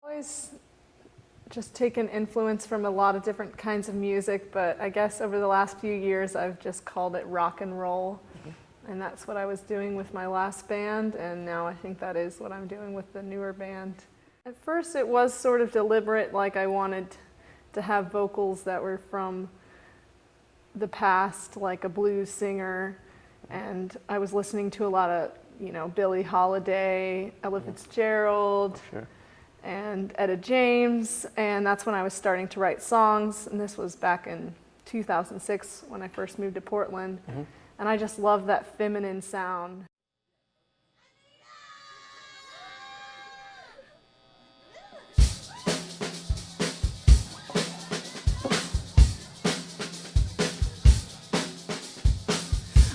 Always just taken influence from a lot of different kinds of music, but I guess over the last few years I've just called it rock and roll. And that's what I was doing with my last band, and now I think that is what I'm doing with the newer band. At first it was sort of deliberate, like I wanted to have vocals that were from the past, like a blues singer, and I was listening to a lot of, Billie Holiday, Ella Fitzgerald, Sure. and Etta James, and that's when I was starting to write songs, and this was back in 2006 when I first moved to Portland, and I just loved that feminine sound.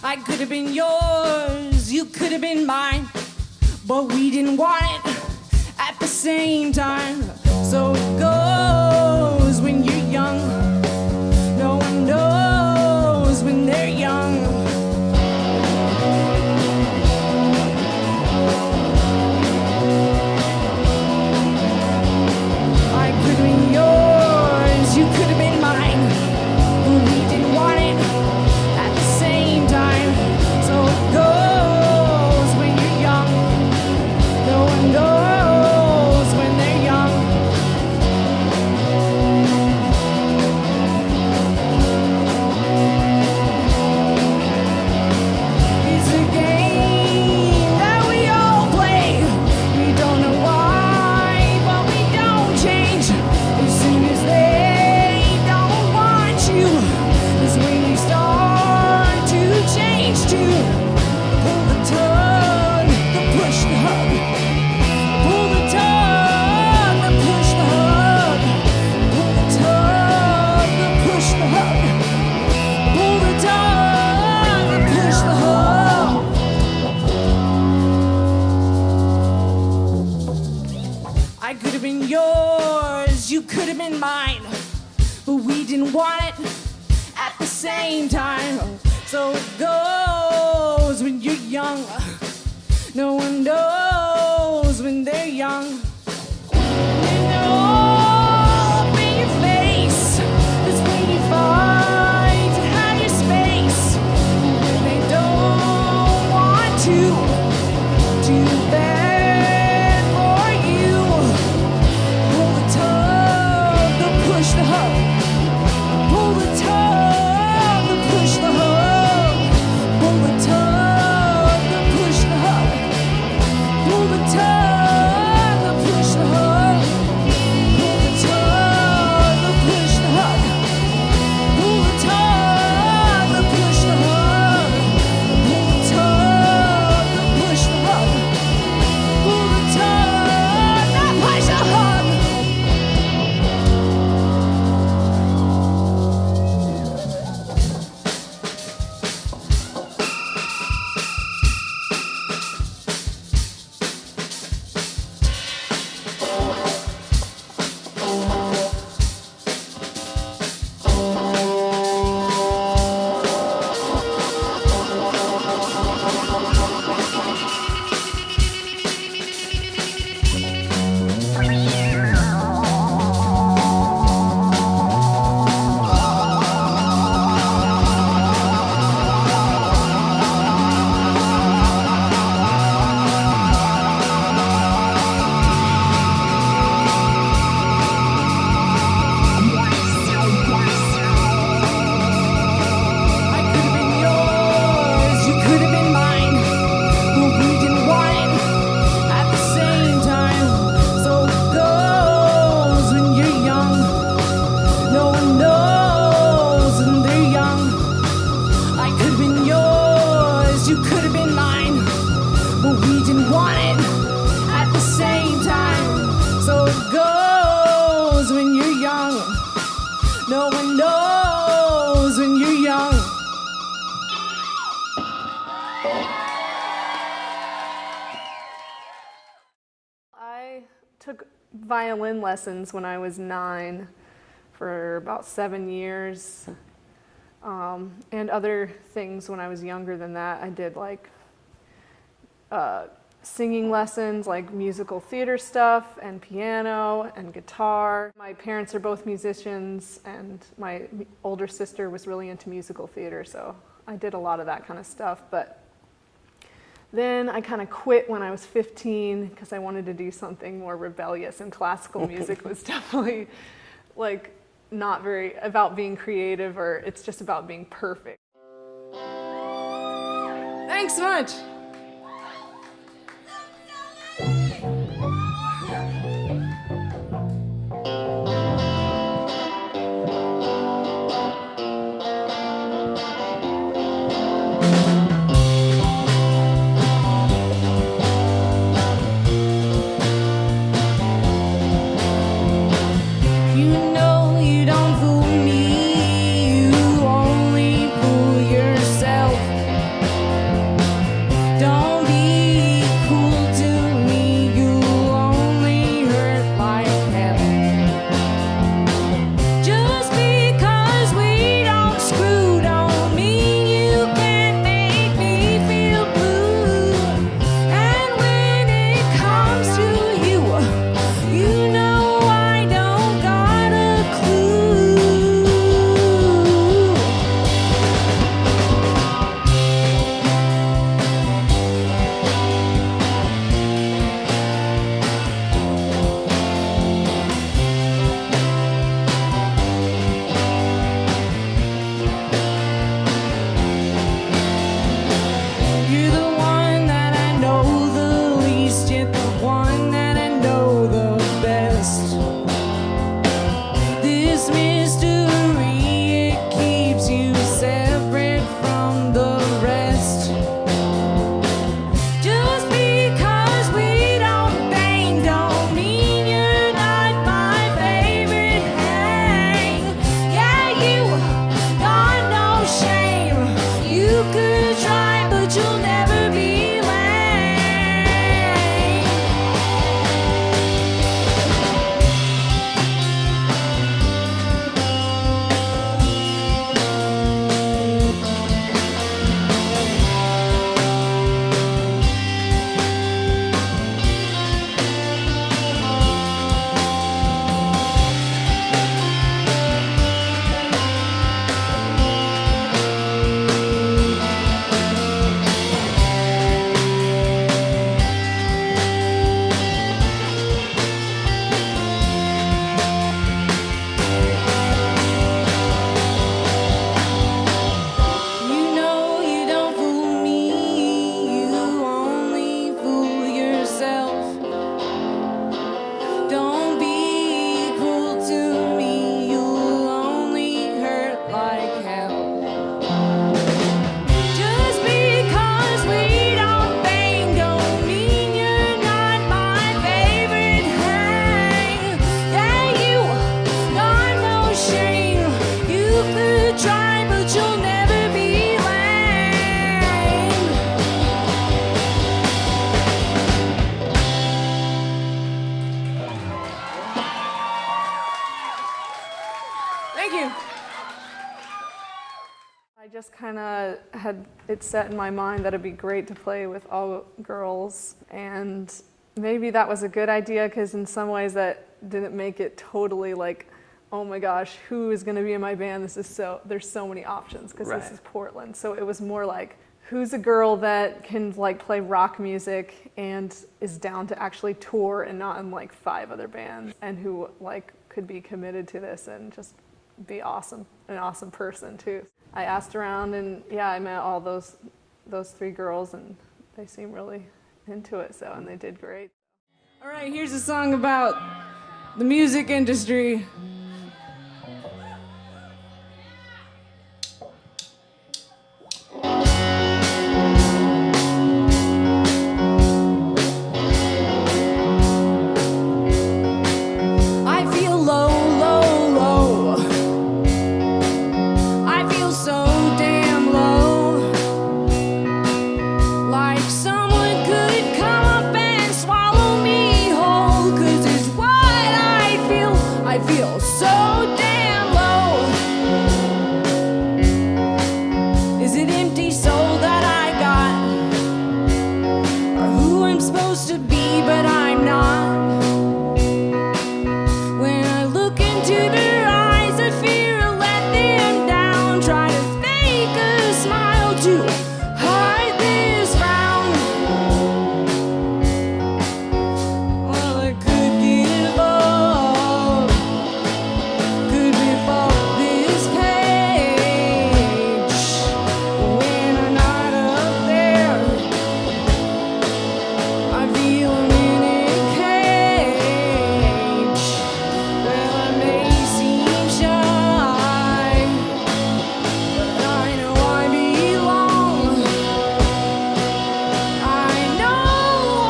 I could have been yours, you could have been mine, but we didn't want it at the same time. So it goes when you're young, no one knows when they're young. I could have been yours, you could have been mine, but we didn't want it at the same time. So it goes when you're young, no one knows when they're young. It's a game that we all play. We don't know why, but we don't change. As soon as they don't want you, is when you start to change too. Pull the tug, the push the hug. Pull the tug, the push the hug. Pull the tug, the push the hug. Pull the tug, the push the hug. I could have been yours, you could have been mine, but we didn't want it at the same time. So it goes when you're young, no one knows when they're young. And up in your face, that's when you fight to have your space. When they don't want to, too bad for you. Pull the tug, the push the hug. Pull the tug, the push the hug. Pull the tug, the push the hug. Pull the tug, the push the hug. Pull the tug, the push the hug. Pull the tug, the push the hug. Pull the tug, the push the hug. Pull the tug, the push the hug. I could have been yours, you could have been mine, but we didn't want it at the same time. So it goes when you're young, no one knows when they're young. I could have been yours, you could have been mine, but we didn't want it at the same time. So it goes when you're young, no one knows when you're young. I took violin lessons when I was 9 for about 7 years, and other things when I was younger than that. I did like singing lessons, like musical theater stuff and piano and guitar. My parents are both musicians, and my older sister was really into musical theater, so I did a lot of that kind of stuff. But then I kind of quit when I was 15 because I wanted to do something more rebellious, and classical music was definitely like not very about being creative, or it's just about being perfect. Thanks so much. I just kind of had it set in my mind that it'd be great to play with all girls, and maybe that was a good idea because in some ways that didn't make it totally like, oh my gosh, who is going to be in my band? There's so many options because This is Portland. So it was more like, who's a girl that can like play rock music and is down to actually tour and not in like 5 other bands, and who like could be committed to this and just be awesome, an awesome person too. I asked around, and yeah, I met all those 3 girls, and they seemed really into it, and they did great. All right, here's a song about the music industry. Feels supposed to be, but I'm not. When I look into their eyes, I fear I'll let them down. Try to fake a smile to hide this frown. Well, I could give up, could rip off this page. When I'm not up there, I feel I'm in a cage. Well, I may seem shy, but I know I belong. I know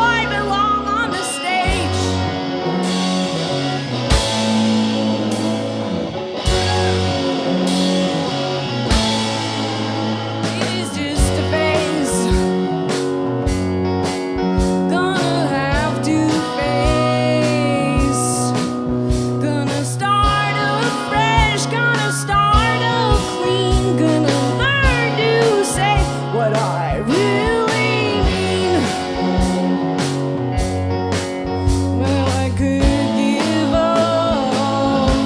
I belong on the stage. It is just a phase. Gonna have to face. Gonna start afresh. Gonna start up clean. Gonna learn to say what I really mean. Well, I could give up,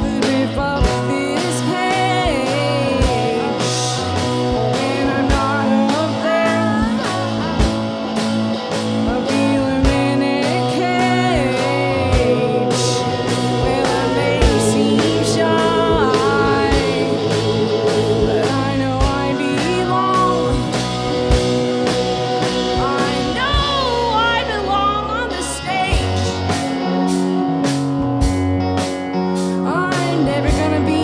could rip up this page. When I'm not up there, I feel I'm in a cage. Well, I may seem shy, but I know I belong. I know I belong on the stage. I'm never gonna be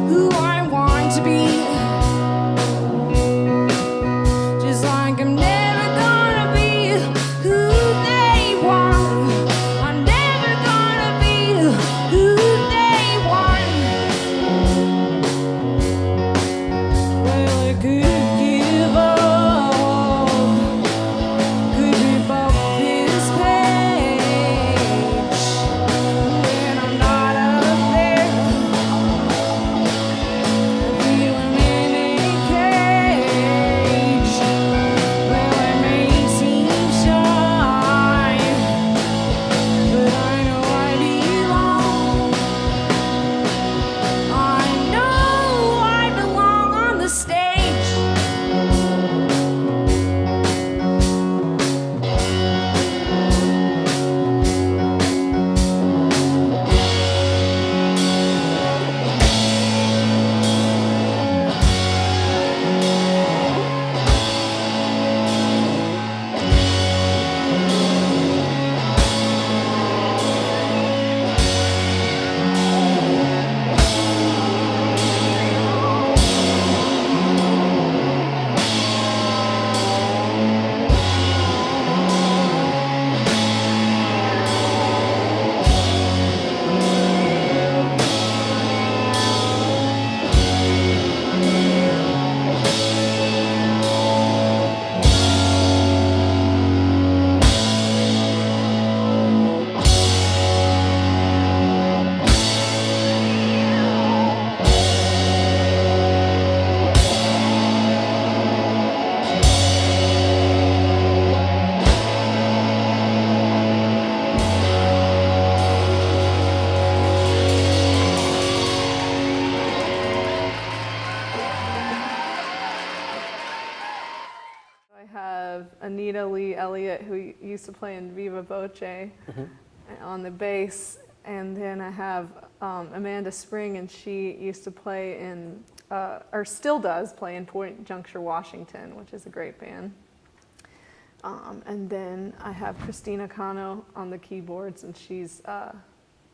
who I want to be. Just like I'm never gonna be who they want. I'm never gonna be who they want. Well, I could give up, could rip up this page. When I'm not up there, I feel I'm in a cage. Well, I may seem shy, but I know I belong. I know I belong on the stage. I have Anita Lee Elliott, who used to play in Viva Voce on the bass, and then I have Amanda Spring, and she used to play in, or still does play in Point Juncture, Washington, which is a great band. And then I have Christina Cano on the keyboards, and she's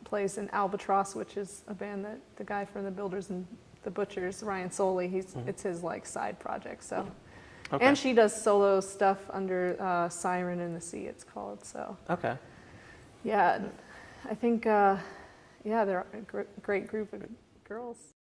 plays in Albatross, which is a band that the guy from the Builders and the Butchers, Ryan Soley, it's his like side project. So, Okay. and she does solo stuff under Siren in the Sea, it's called. So, Okay. yeah, I think yeah, they're a great group of girls.